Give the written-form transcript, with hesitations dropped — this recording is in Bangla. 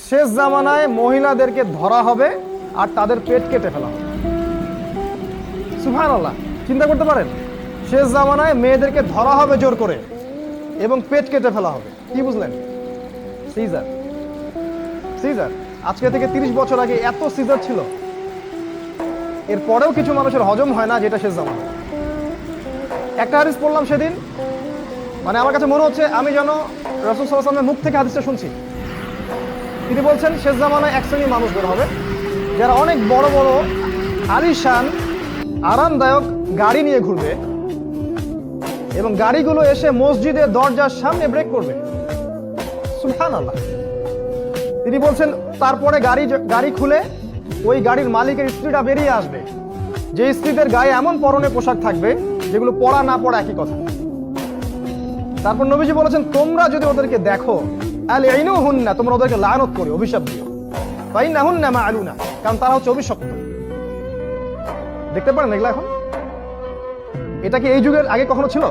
শেষ জামানায় মহিলাদেরকে ধরা হবে আর তাদের পেট কেটে ফেলা হবে। সুবহানাল্লাহ, চিন্তা করতে পারেন, শেষ জামানায় মেয়েদেরকে ধরা হবে জোর করে এবং পেট কেটে ফেলা হবে। কি বুঝলেন? সিজার। সিজার আজকে থেকে 30 বছর আগে এত সিজার ছিল, এরপরেও কিছু মানুষের হজম হয় না, যেটা শেষ জামানা। একটা হাদিস পড়লাম সেদিন, মানে আমার কাছে মনে হচ্ছে আমি যেন রাসূল সাল্লাল্লাহু আলাইহি ওয়াসাল্লামের মুখ থেকে হাদিসটা শুনছি। তিনি বলছেন শেষ জামানায় এক শ্রেণীর মানুষ বের হবে যারা অনেক বড় বড় আলিশান আরামদায়ক গাড়ি নিয়ে ঘুরবে এবং গাড়িগুলো এসে মসজিদের দরজার সামনে ব্রেক করবে। সুবহানাল্লাহ। তিনি বলছেন তারপরে গাড়ি খুলে ওই গাড়ির মালিকের স্ত্রীটা বেরিয়ে আসবে, যে স্ত্রীদের গায়ে এমন পরনে পোশাক থাকবে যেগুলো পরা না পরা একই কথা। তারপর নবীজি বলেছেন তোমরা যদি ওদেরকে দেখো আলইনুহুন্না, তোমরা ওদেরকে লানত করে অভিশাপ দিও, ফাইন্নাহুন্না মাআলুনা, কারণ তারা হচ্ছে অভিশপ্ত। দেখতে পারেন এগুলা এখন? এটা কি এই যুগের আগে কখনো ছিল?